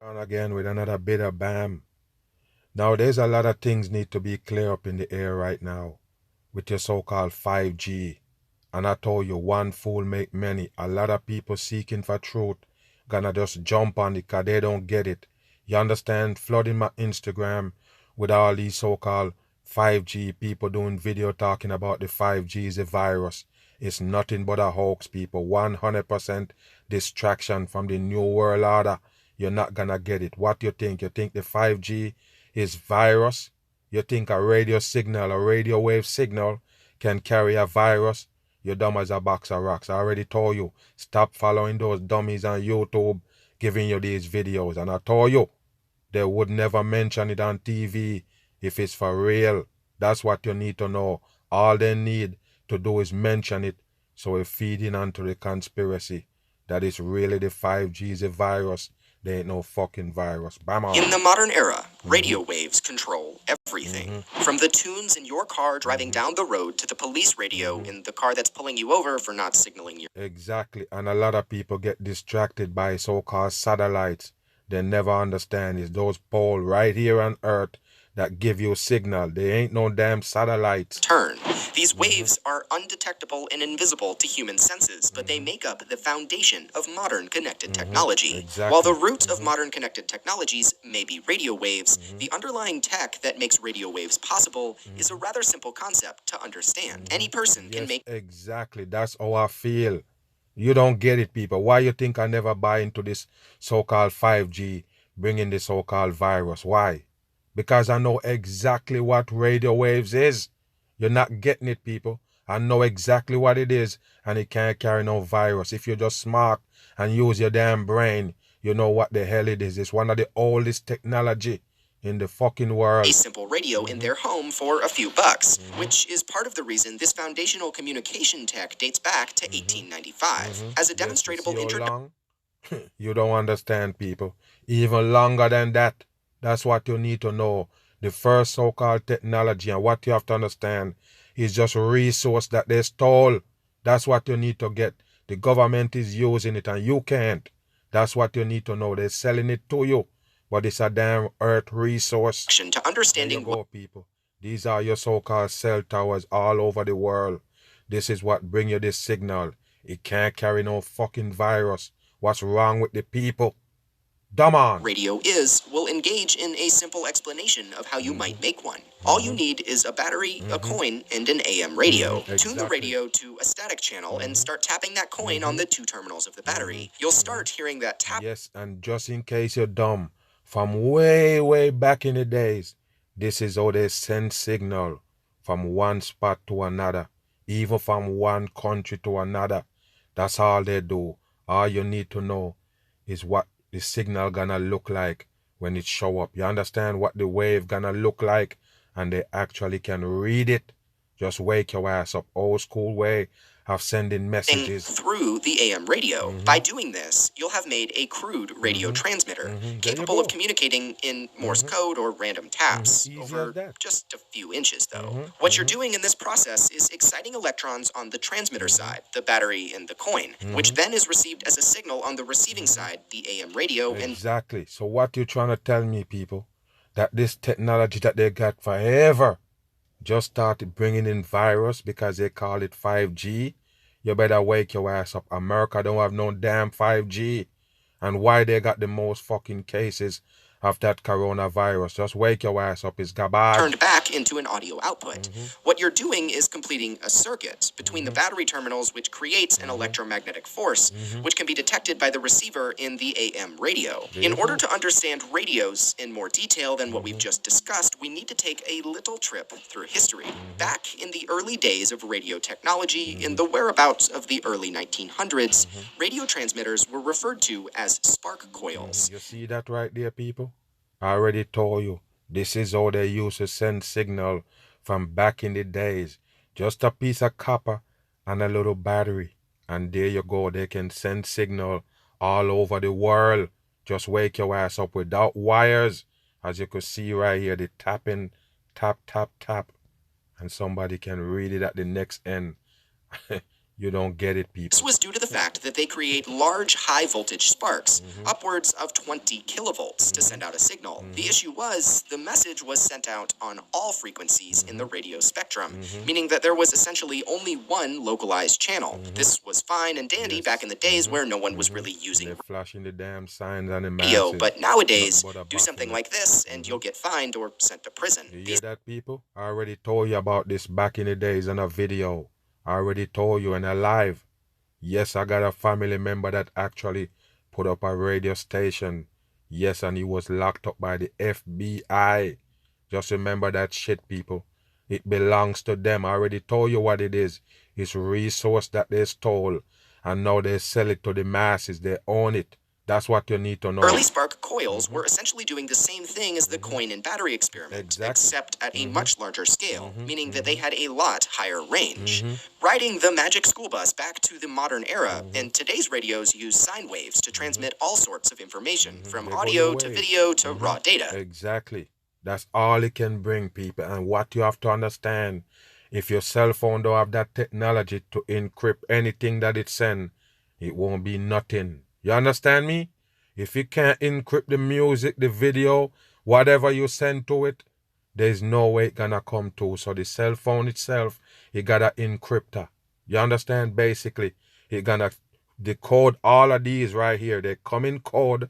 On again with another bit of BAM. Now, there's a lot of things need to be clear up in the air right now with your so-called 5G. And I told you, one fool make many. A lot of people seeking for truth gonna just jump on it because they don't get it. You understand? Flooding my Instagram with all these so-called 5G people doing video talking about the 5G is a virus. It's nothing but a hoax, people. 100% distraction from the new world order. You're not gonna get it. What you think? You think the 5G is virus? You think a radio signal, a radio wave signal can carry a virus? You're dumb as a box of rocks. I already told you. Stop following those dummies on YouTube giving you these videos. And I told you, they would never mention it on TV if it's for real. That's what you need to know. All they need to do is mention it so we're feeding onto the conspiracy that it's really the 5G is a virus. There ain't no fucking virus. Bam on. In the modern era, radio waves control everything. From the tunes in your car driving down the road to the police radio in the car that's pulling you over for not signaling you. Exactly. And a lot of people get distracted by so-called satellites. They never understand it's those poles right here on Earth that give you a signal. They ain't no damn satellites. Turn. These waves are undetectable and invisible to human senses, but they make up the foundation of modern connected technology. Exactly. While the roots of modern connected technologies may be radio waves, the underlying tech that makes radio waves possible is a rather simple concept to understand. Any person can make... Exactly. That's how I feel. You don't get it, people. Why you think I never buy into this so-called 5G bringing the so-called virus? Why? Because I know exactly what radio waves is. You're not getting it, people. I know exactly what it is, and it can't carry no virus. If you're just smart and use your damn brain, you know what the hell it is. It's one of the oldest technology in the fucking world. A simple radio in their home for a few bucks, which is part of the reason this foundational communication tech dates back to 1895. As a demonstrable introduction. You don't understand, people. Even longer than that. That's what you need to know. The first so-called technology, and what you have to understand is just a resource that they stole. That's what you need to get. The government is using it and you can't. That's what you need to know. They're selling it to you, but it's a damn earth resource. To understanding there you go, people. These are your so-called cell towers all over the world. This is what bring you this signal. It can't carry no fucking virus. What's wrong with the people? Dumb on. Radio will engage in a simple explanation of how you might make one. All you need is a battery, a coin, and an AM radio. Exactly. Tune the radio to a static channel and start tapping that coin on the two terminals of the battery. You'll start hearing that tap. Yes, and just in case you're dumb, from way, way back in the days, this is how they send signal from one spot to another, even from one country to another. That's all they do. All you need to know is what the signal gonna look like when it show up. You understand what the wave gonna look like, and they actually can read it. Just wake your ass up. Old school way of sending messages through the AM radio. By doing this, you'll have made a crude radio transmitter capable of communicating in Morse code or random taps over just a few inches, though. What you're doing in this process is exciting electrons on the transmitter side, the battery and the coin, which then is received as a signal on the receiving side, the AM radio. Exactly. So what you trying to tell me, people, that this technology that they got forever just started bringing in virus because they call it 5G? You better wake your ass up. America don't have no damn 5G. And why they got the most fucking cases of that coronavirus? Just wake your ass up. It's garbage. Turned back into an audio output. What you're doing is completing a circuit between the battery terminals, which creates an electromagnetic force, which can be detected by the receiver in the AM radio. In order to understand radios in more detail than what we've just discussed, we need to take a little trip through history. Back in the early days of radio technology, in the whereabouts of the early 1900s, radio transmitters were referred to as spark coils. You see that right there, people? I already told you. This is how they used to send signal from back in the days. Just a piece of copper and a little battery. And there you go. They can send signal all over the world. Just wake your ass up without wires. As you can see right here, the tapping, tap, tap, tap. And somebody can read it at the next end. you don't get it, people. This was due to the fact that they create large high-voltage sparks, upwards of 20 kilovolts, to send out a signal. The issue was, the message was sent out on all frequencies in the radio spectrum, meaning that there was essentially only one localized channel. This was fine and dandy back in the days where no one was really using They're flashing the damn signs on the radio, masses. but nowadays, Nothing but a do something bottleneck. like this and you'll get fined or sent to prison. You hear These that, people? I already told you about this back in the days in a video. I already told you in a live. Yes, I got a family member that actually put up a radio station. Yes, and he was locked up by the FBI. Just remember that shit, people. It belongs to them. I already told you what it is. It's resource that they stole. And now they sell it to the masses. They own it. That's what you need to know. early spark coils were essentially doing the same thing as the coin and battery experiment, Exactly. except at a much larger scale, meaning that they had a lot higher range. Riding the magic school bus back to the modern era, and today's radios use sine waves to transmit all sorts of information, from They go audio your to way. video to raw data. Exactly. That's all it can bring, people. And what you have to understand, if your cell phone don't have that technology to encrypt anything that it sends, it won't be nothing. You understand me? If you can't encrypt the music, the video, whatever you send to it, there's no way it's gonna come to. So the cell phone itself, it got an encryptor. You understand? Basically, it gonna decode all of these right here. They come in code,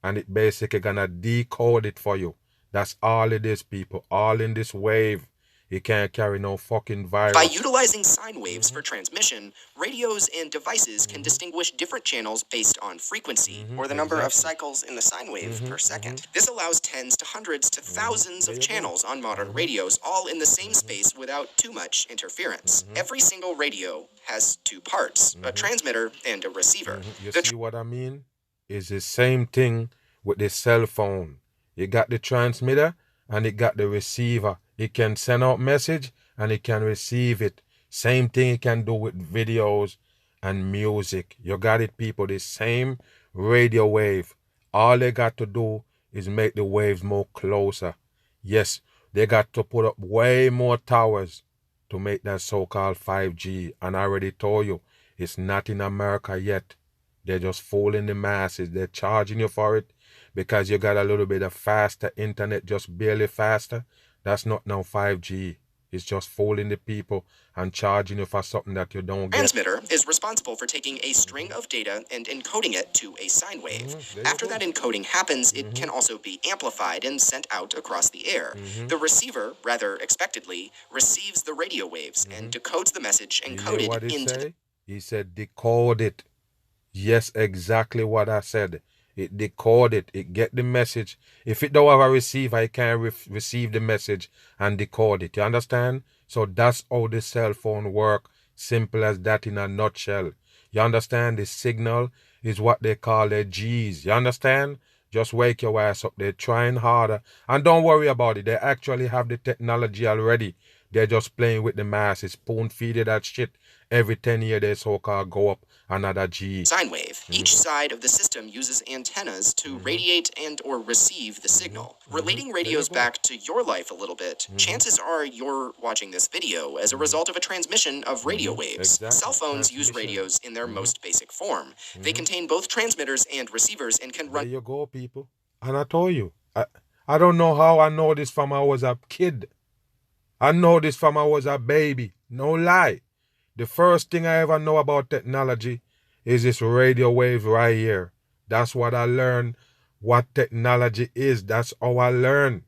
and it basically gonna decode it for you. That's all it is, people. All in this wave. It can't carry no fucking virus. By utilizing sine waves for transmission, radios and devices can distinguish different channels based on frequency, or the number of cycles in the sine wave per second. This allows tens to hundreds to thousands of channels on modern radios, all in the same space without too much interference. Every single radio has two parts, a transmitter and a receiver. You The see what I mean? It's the same thing with the cell phone. You got the transmitter and it got the receiver. It can send out message and it can receive it. Same thing it can do with videos and music. You got it, people. The same radio wave. All they got to do is make the waves more closer. Yes, they got to put up way more towers to make that so-called 5G. And I already told you, it's not in America yet. They're just fooling the masses. They're charging you for it because you got a little bit of faster internet, just barely faster. That's not now 5G. It's just fooling the people and charging you for something that you don't get. transmitter is responsible for taking a string of data and encoding it to a sine wave. There you After go. that encoding happens, it can also be amplified and sent out across the air. The receiver, rather expectedly, receives the radio waves and decodes the message You hear encoded what he into say? He said decode it. Yes, exactly what I said. It decode it. It get the message. If it don't have a receiver, it can't receive the message and decode it. You understand? So that's how the cell phone work. Simple as that in a nutshell. You understand? The signal is what they call their G's. You understand? Just wake your ass up. They're trying harder. And don't worry about it. They actually have the technology already. They're just playing with the masses. Spoon feed that shit. Every 10 years they so-called go up another G. sine wave. Each side of the system uses antennas to radiate and or receive the signal. Relating radios back to your life a little bit, chances are you're watching this video as a result of a transmission of radio waves. Exactly. Cell phones use Transmission. radios in their most basic form. They contain both transmitters and receivers and can There run you go, people. And I told you, I don't know how I know this from I was a kid. I know this from I was a baby. No lie. The first thing I ever know about technology is this radio wave right here. That's what I learned what technology is. That's how I learned.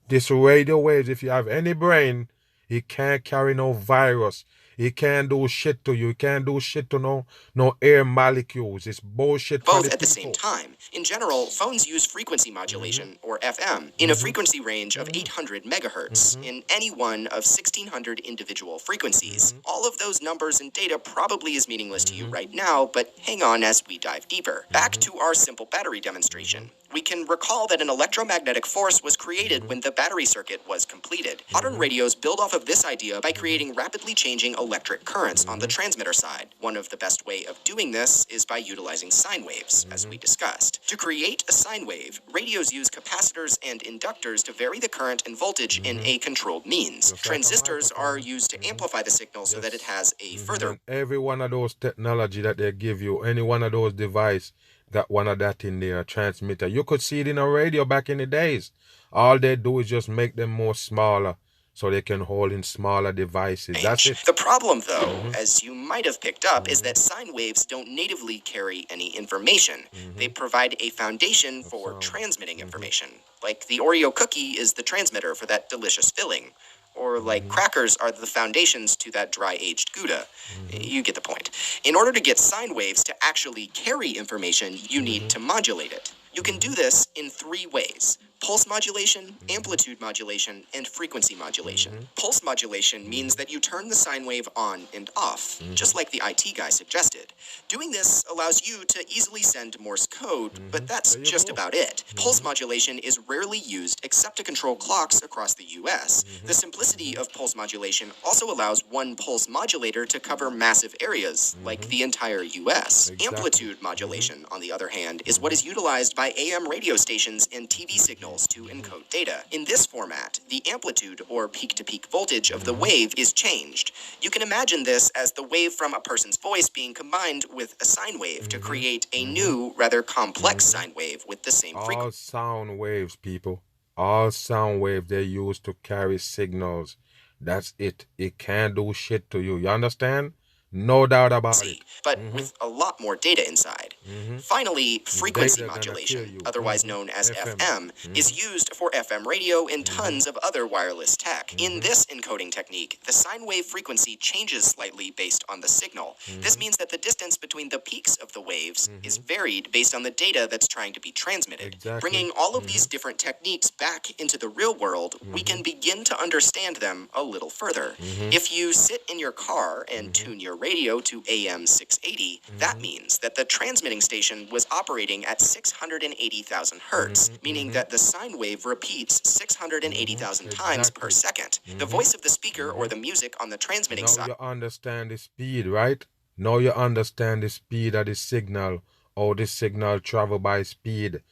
This radio waves, if you have any brain, it can't carry no virus. It can't do shit to you. It can't do shit to no air molecules. It's bullshit for both at the people. same time. In general, phones use frequency modulation, or FM, in a frequency range of 800 megahertz in any one of 1,600 individual frequencies. All of those numbers and data probably is meaningless to you right now, but hang on as we dive deeper. Back to our simple battery demonstration. We can recall that an electromagnetic force was created when the battery circuit was completed. Modern radios build off of this idea by creating rapidly changing electric currents on the transmitter side. One of the best way of doing this is by utilizing sine waves, as we discussed. To create a sine wave, radios use capacitors and inductors to vary the current and voltage in a controlled means. Transistors are used to amplify the signal so that it has a further... And every one of those technology that they give you, any one of those device got one of that in there, a transmitter. You could see it in a radio back in the days. All they do is just make them more smaller so they can hold in smaller devices. That's it. The problem, though, as you might have picked up, is that sine waves don't natively carry any information. They provide a foundation for transmitting information. Like the Oreo cookie is the transmitter for that delicious filling. Or like crackers are the foundations to that dry-aged Gouda. You get the point. In order to get sine waves to actually carry information, you need to modulate it. You can do this in 3 ways: pulse modulation, amplitude modulation, and frequency modulation. Pulse modulation means that you turn the sine wave on and off, just like the IT guy suggested. Doing this allows you to easily send Morse code, but that's just about it. Pulse modulation is rarely used except to control clocks across the US. The simplicity of pulse modulation also allows one pulse modulator to cover massive areas, like the entire US. Amplitude modulation, on the other hand, is what is utilized by AM radio stations and TV signals to encode data. In this format, the amplitude, or peak-to-peak voltage of the wave, is changed. You can imagine this as the wave from a person's voice being combined with a sine wave to create a new, rather complex sine wave with the same frequency. All sound waves, people. All sound waves, they use to carry signals. That's it. It can't do shit to you. You understand? No doubt about it. But with a lot more data inside. Finally, frequency modulation, otherwise known as FM, is used for FM radio and tons of other wireless tech. In this encoding technique, the sine wave frequency changes slightly based on the signal. This means that the distance between the peaks of the waves is varied based on the data that's trying to be transmitted. Bringing all of these different techniques back into the real world, we can begin to understand them a little further. If you sit in your car and tune your radio to AM 680, that means that the transmitting station was operating at 680,000 hertz, meaning that the sine wave repeats 680,000 times per second. The voice of the speaker or the music on the transmitting side... Now you understand the speed, right? Now you understand the speed of the signal, how the signal travel by speed.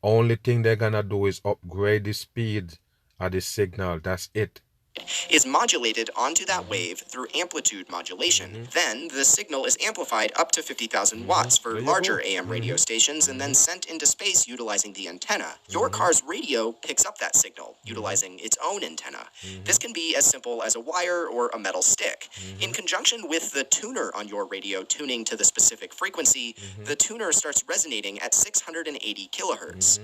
Only thing they're gonna do is upgrade the speed of the signal. That's it. Is modulated onto that wave through amplitude modulation. Then the signal is amplified up to 50,000 watts for larger AM radio stations and then sent into space utilizing the antenna. Your car's radio picks up that signal utilizing its own antenna. This can be as simple as a wire or a metal stick. In conjunction with the tuner on your radio tuning to the specific frequency, the tuner starts resonating at 680 kilohertz.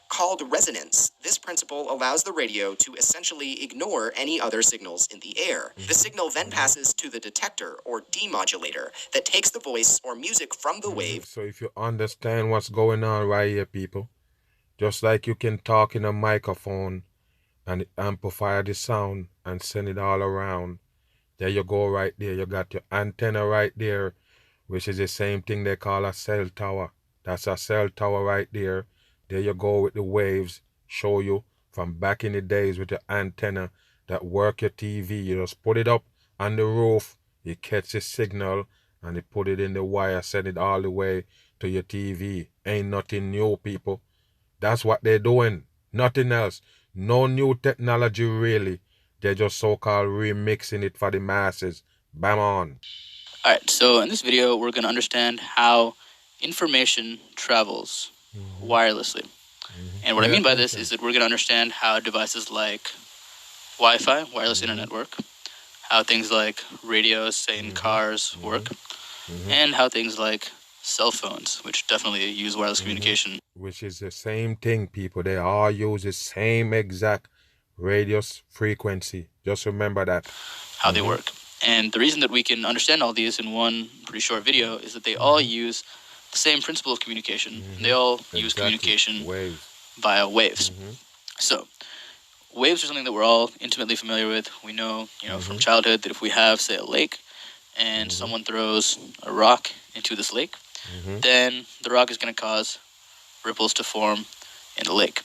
Called resonance, this principle allows the radio to essentially ignore any other signals in the air. The signal then passes to the detector, or demodulator, that takes the voice or music from the wave. So if you understand what's going on right here, people, just like you can talk in a microphone and amplify the sound and send it all around, there you go right there. You got your antenna right there, which is the same thing they call a cell tower. That's a cell tower right there. There you go with the waves, show you from back in the days with your antenna that work your TV. You just put it up on the roof, you catch the signal, and you put it in the wire, send it all the way to your TV. Ain't nothing new, people. That's what they're doing. Nothing else. No new technology, really. They're just so-called remixing it for the masses. Bam on. Alright, so in this video, we're going to understand how information travels wirelessly. And what I mean by this is that we're going to understand how devices like Wi-Fi, wireless internet, work, how things like radios, say in cars, work, and how things like cell phones, which definitely use wireless communication. Which is the same thing, people. They all use the same exact radio frequency. Just remember that. How they work. And the reason that we can understand all these in one pretty short video is that they all use the same principle of communication. They all use communication via waves. So, waves are something that we're all intimately familiar with. We know, from childhood that if we have, say, a lake, and someone throws a rock into this lake, then the rock is going to cause ripples to form in the lake.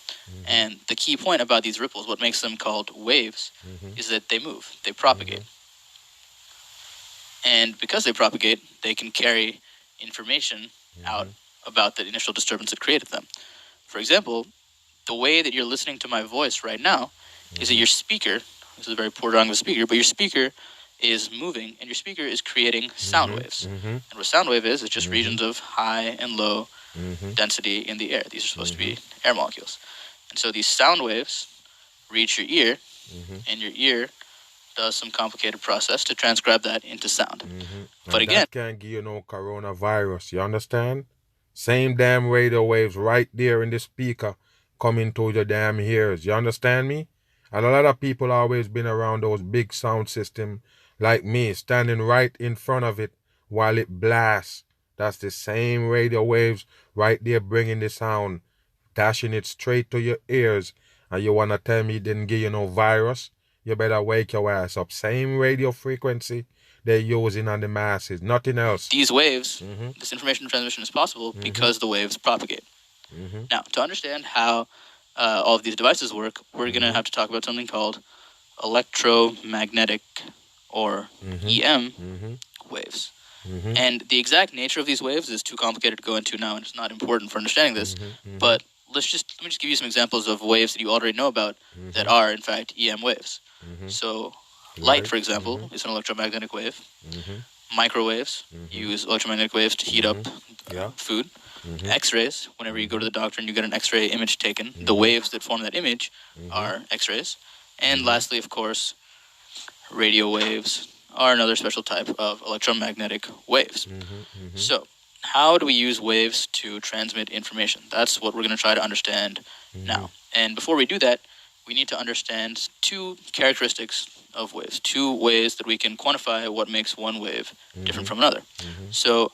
And the key point about these ripples, what makes them called waves, is that they move, they propagate. And because they propagate, they can carry information out about the initial disturbance that created them. For example, the way that you're listening to my voice right now is that your speaker, this is a very poor drawing of a speaker, but your speaker is moving, and your speaker is creating sound waves. And what a sound wave is just regions of high and low density in the air. These are supposed to be air molecules. And so these sound waves reach your ear, and your ear does some complicated process to transcribe that into sound. But again, that can't give you no coronavirus, you understand? Same damn radio waves right there in the speaker coming to your damn ears, you understand me? And a lot of people always been around those big sound system like me, standing right in front of it while it blasts. That's the same radio waves right there bringing the sound, dashing it straight to your ears. And you want to tell me it didn't give you no virus? You better wake your ass up. Same radio frequency they're using on the masses, nothing else. These waves, this information transmission is possible because the waves propagate. Now, to understand how all of these devices work, we're going to have to talk about something called electromagnetic, or EM, waves. And the exact nature of these waves is too complicated to go into now, and it's not important for understanding this. But let me just give you some examples of waves that you already know about that are, in fact, EM waves. So light, for example, is an electromagnetic wave. Microwaves use electromagnetic waves to heat up food. X-rays, whenever you go to the doctor and you get an X-ray image taken, the waves that form that image are X-rays. And lastly, of course, radio waves are another special type of electromagnetic waves. So, how do we use waves to transmit information? That's what we're going to try to understand now. And before we do that, we need to understand two characteristics of waves, two ways that we can quantify what makes one wave different from another. So,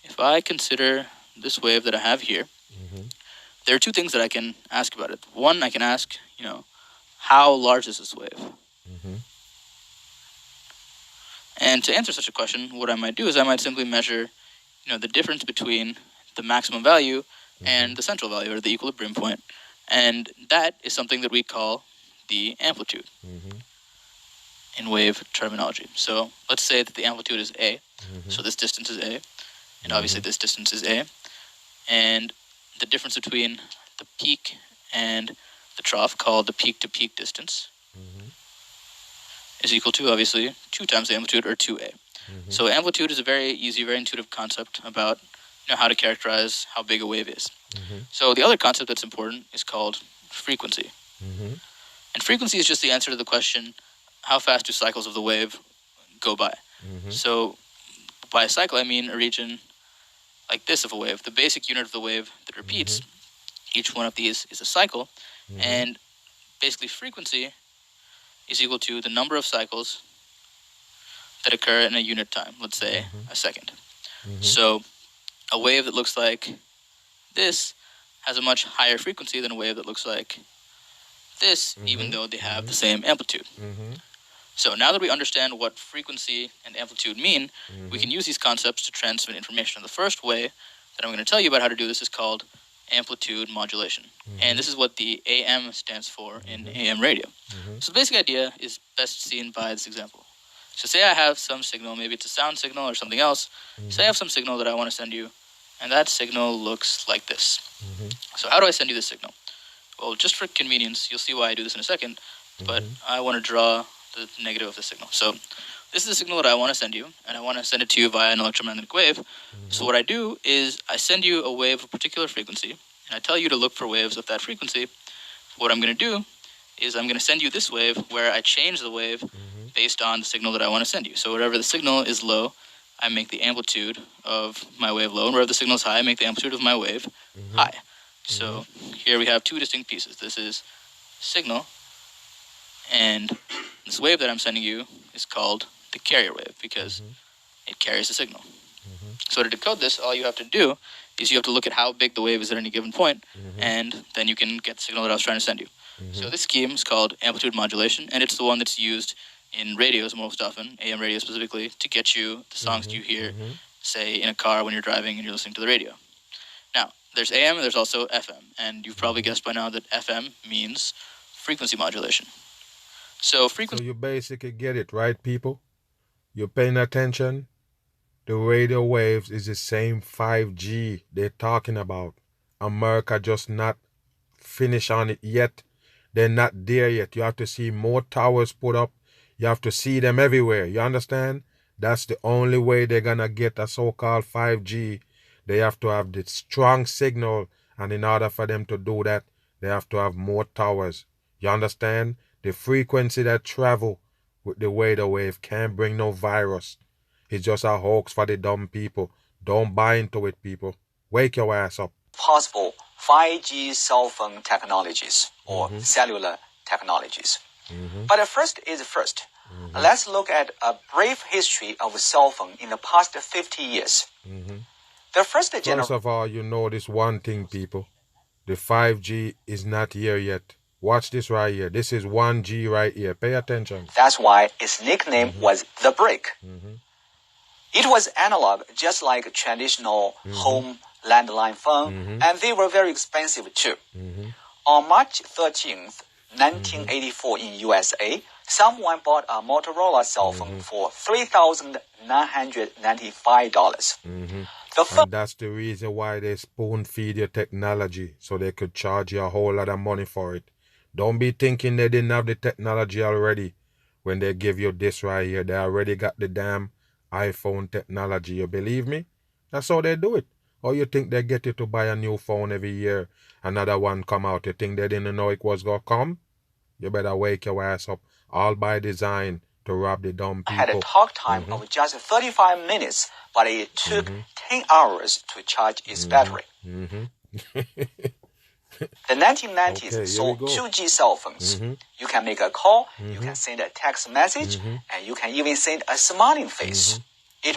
if I consider this wave that I have here, there are two things that I can ask about it. One, I can ask, how large is this wave? And to answer such a question, what I might do is I might simply measure, the difference between the maximum value and the central value, or the equilibrium point. And that is something that we call the amplitude in wave terminology. So let's say that the amplitude is A. So this distance is A. And obviously this distance is A. And the difference between the peak and the trough, called the peak-to-peak distance, is equal to, obviously, 2 times the amplitude, or 2A. So amplitude is a very easy, very intuitive concept about how to characterize how big a wave is. So the other concept that's important is called frequency. And frequency is just the answer to the question, how fast do cycles of the wave go by? So by a cycle, I mean a region like this of a wave, the basic unit of the wave that repeats. Each one of these is a cycle, and basically frequency is equal to the number of cycles that occur in a unit time, let's say a second. So a wave that looks like this has a much higher frequency than a wave that looks like this, even though they have the same amplitude. So now that we understand what frequency and amplitude mean, we can use these concepts to transmit information. The first way that I'm going to tell you about how to do this is called amplitude modulation. And this is what the AM stands for in AM radio. So the basic idea is best seen by this example. So say I have some signal, maybe it's a sound signal or something else. Say I have some signal that I want to send you, and that signal looks like this. So how do I send you this signal? Well, just for convenience, you'll see why I do this in a second, but I want to draw the negative of the signal. So this is the signal that I want to send you, and I want to send it to you via an electromagnetic wave. So what I do is I send you a wave of a particular frequency, and I tell you to look for waves of that frequency. What I'm going to do is I'm going to send you this wave where I change the wave based on the signal that I want to send you. So wherever the signal is low, I make the amplitude of my wave low, and wherever the signal is high, I make the amplitude of my wave high. So here we have two distinct pieces. This is signal, and this wave that I'm sending you is called the carrier wave because it carries the signal. So to decode this, all you have to do is you have to look at how big the wave is at any given point, and then you can get the signal that I was trying to send you. So this scheme is called amplitude modulation, and it's the one that's used in radios most often, AM radio specifically, to get you the songs that you hear, say, in a car when you're driving and you're listening to the radio. Now, there's AM and there's also FM. And you've probably guessed by now that FM means frequency modulation. So So you basically get it, right, people? You're paying attention? The radio waves is the same 5G they're talking about. America just not finished on it yet. They're not there yet. You have to see more towers put up. You have to see them everywhere. You understand? That's the only way they're going to get a so-called 5G. They have to have the strong signal. And in order for them to do that, they have to have more towers. You understand? The frequency that travel with the radio wave can't bring no virus. It's just a hoax for the dumb people. Don't buy into it, people. Wake your ass up. Possible 5G cell phone technologies or cellular technologies. But first is first. Let's look at a brief history of cell phone in the past 50 years. The first generation. First of all, you know this one thing, people. The 5G is not here yet. Watch this right here. This is 1G right here. Pay attention. That's why its nickname was the brick. It was analog, just like a traditional home landline phone, and they were very expensive too. On March 13th, 1984 in USA, someone bought a Motorola cell phone for $3,995. And that's the reason why they spoon feed your technology, so they could charge you a whole lot of money for it. Don't be thinking they didn't have the technology already. When they give you this right here, they already got the damn iPhone technology. You believe me? That's how they do it. Or you think they get you to buy a new phone every year, another one come out? You think they didn't know it was going to come? You better wake your ass up. All by design to rob the dumb people. Had a talk time of just 35 minutes, but it took 10 hours to charge its battery. The 1990s saw 2G cell phones. You can make a call, you can send a text message, and you can even send a smiling face.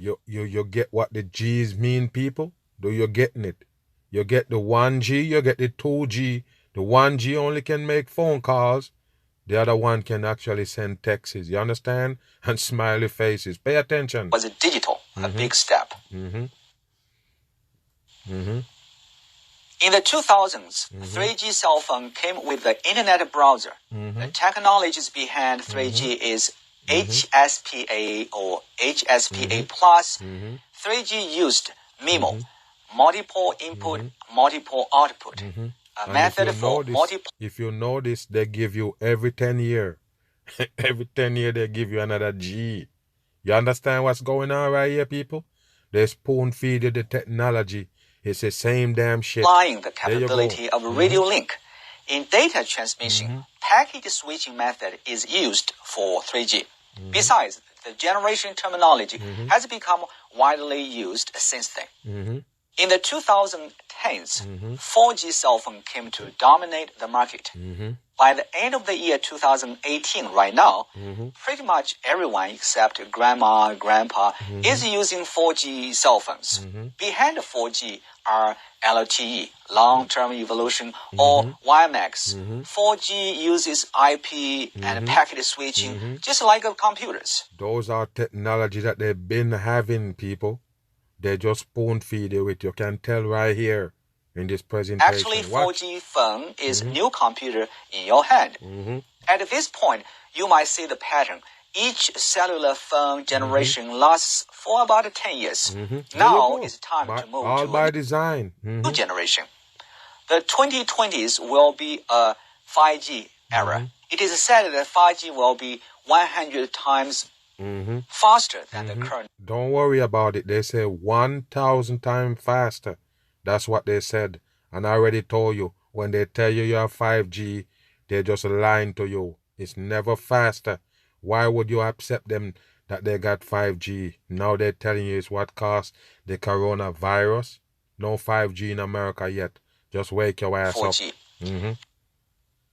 You get what the G's mean, people? Do you getting it? You get the 1G, you get the 2G. The 1G only can make phone calls. The other one can actually send texts. You understand? And smiley faces. Pay attention. It was digital, a big step. In the 2000s, 3G cell phone came with the internet browser. The technologies behind 3G is HSPA or HSPA+. 3G used MIMO, multiple input, multiple output. A method for multiple. If you notice, they give you every 10 years. Every 10 years, they give you another G. You understand what's going on right here, people? They spoon feed you the technology. It's the same damn shit. Applying the capability of radio link. In data transmission, packet switching method is used for 3G. Besides, the generation terminology has become widely used since then. In the 2010s, 4G cell phone came to dominate the market. By the end of the year 2018, right now, pretty much everyone except grandma, grandpa is using 4G cell phones. Behind 4G are LTE, long-term evolution, or WiMAX. 4G uses IP and packet switching, just like computers. Those are technology that they've been having, people. They just spoon feed you with. You can tell right here in this presentation. Actually, 4G phone is new computer in your hand. At this point, you might see the pattern. Each cellular phone generation lasts for about 10 years. Now it's time to move all to by a design. new generation. The 2020s will be a 5G era. It is said that 5G will be 100 times faster than the current. Don't worry about it. They say 1,000 times faster. That's what they said. And I already told you, when they tell you you have 5G, they're just lying to you. It's never faster. Why would you accept them that they got 5G? Now they're telling you it's what caused the coronavirus. No 5G in America yet. Just wake your ass 4G. up.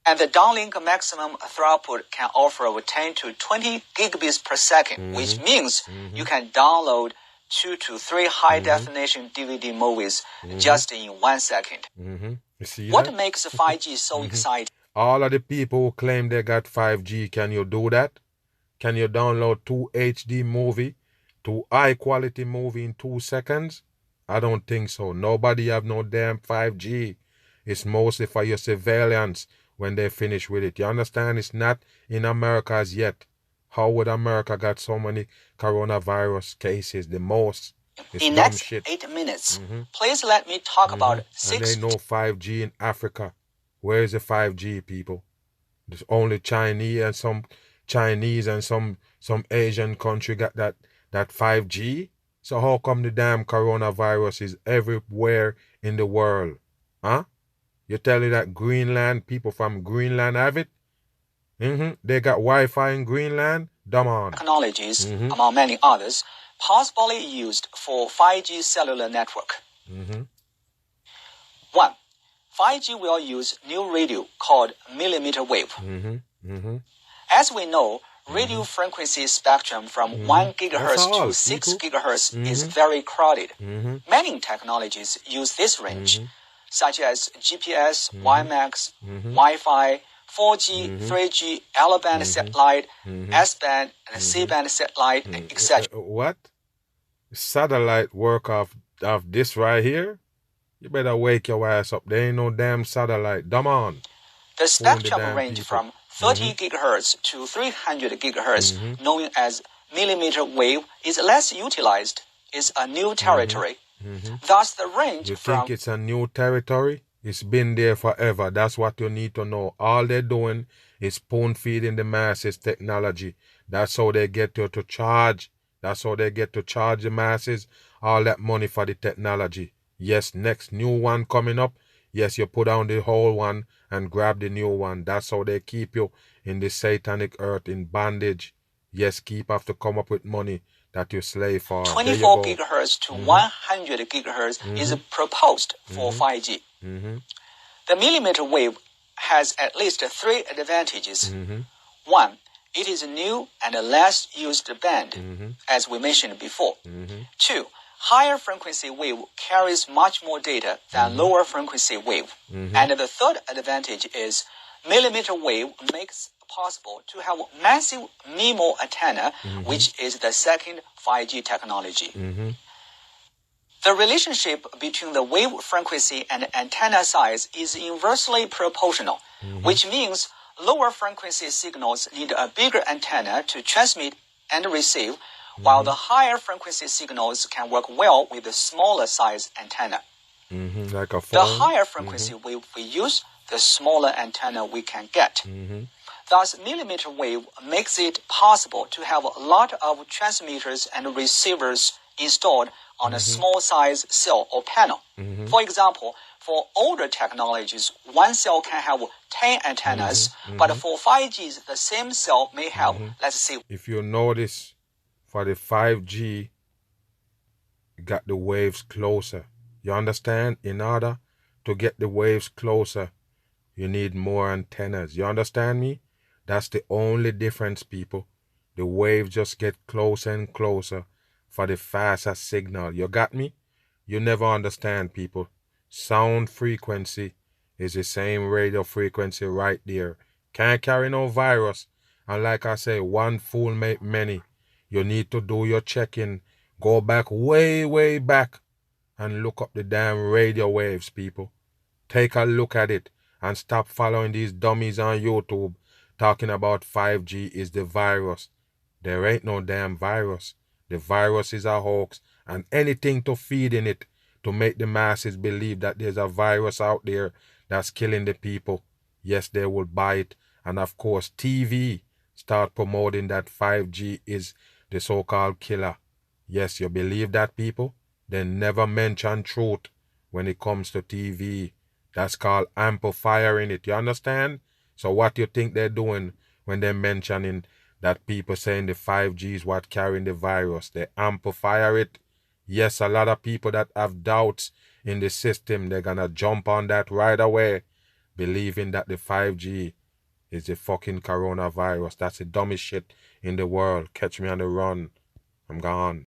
And the downlink maximum throughput can offer over 10 to 20 gigabits per second, which means you can download 2 to 3 high-definition DVD movies just in 1 second. You see What that? makes 5G so exciting? All of the people who claim they got 5G, can you do that? Can you download 2 HD movie, 2 high-quality movie in 2 seconds? I don't think so. Nobody have no damn 5G. It's mostly for your civilians when they finish with it. You understand? It's not in America as yet. How would America got so many coronavirus cases? The most. It's in dumb next shit. 8 minutes, please let me talk about And 6 they know 5G in Africa. Where is the 5G, people? There's only Chinese and some Asian country got that 5G. So how come the damn coronavirus is everywhere in the world? Huh? You tell me that Greenland, people from Greenland have it? They got Wi-Fi in Greenland? Dumb on. technologies, among many others, possibly used for 5G cellular network. 1. 5G will use new radio called millimeter wave. As we know, radio frequency spectrum from 1 gigahertz to 6 gigahertz is very crowded. Many technologies use this range, such as GPS, WiMAX, Wi-Fi, 4G, 3G, L-band satellite, S-band, and C-band satellite, etc. What? Satellite work off this right here? You better wake your ass up. There ain't no damn satellite. Dumb on. The spectrum range from 30 gigahertz to 300 gigahertz, known as millimeter wave, is less utilized. It's a new territory. Thus, the range You from think it's a new territory? It's been there forever. That's what you need to know. All they're doing is spoon feeding the masses technology. That's how they get you to charge. That's how they get to charge the masses all that money for the technology. Yes, next new one coming up. Yes, you put down the whole one and grab the new one. That's how they keep you in the satanic earth in bondage. Yes, keep have to come up with money that you slave for. 24 gigahertz to 100 gigahertz is proposed for 5G. The millimeter wave has at least 3 advantages. 1, it is a new and a less used band, as we mentioned before. 2, higher frequency wave carries much more data than lower frequency wave. And the third advantage is millimeter wave makes it possible to have massive MIMO antenna, which is the second 5G technology. The relationship between the wave frequency and antenna size is inversely proportional, which means lower frequency signals need a bigger antenna to transmit and receive, while the higher frequency signals can work well with the smaller size antenna. Like a phone. The higher frequency wave we use, the smaller antenna we can get. Thus, millimeter wave makes it possible to have a lot of transmitters and receivers installed on a small size cell or panel. For example, for older technologies, one cell can have 10 antennas, but for 5G, the same cell may have, let's say, if you notice, for the 5G, you got the waves closer. You understand? In order to get the waves closer, you need more antennas. You understand me? That's the only difference, people. The waves just get closer and closer for the faster signal. You got me? You never understand, people. Sound frequency is the same radio frequency right there. Can't carry no virus. And like I say, one fool make many. You need to do your checking. Go back way, way back and look up the damn radio waves, people. Take a look at it and stop following these dummies on YouTube talking about 5G is the virus. There ain't no damn virus. The virus is a hoax, and anything to feed in it to make the masses believe that there's a virus out there that's killing the people. Yes, they will buy it. And of course, TV start promoting that 5G is the so-called killer. Yes, you believe that, people? Then never mention truth when it comes to TV. That's called amplifying it. You understand? So what you think they're doing when they're mentioning that people saying the 5G is what carrying the virus? They amplify it. Yes, a lot of people that have doubts in the system, they're gonna jump on that right away, believing that the 5G is the fucking coronavirus. That's the dumbest shit in the world. Catch me on the run. I'm gone.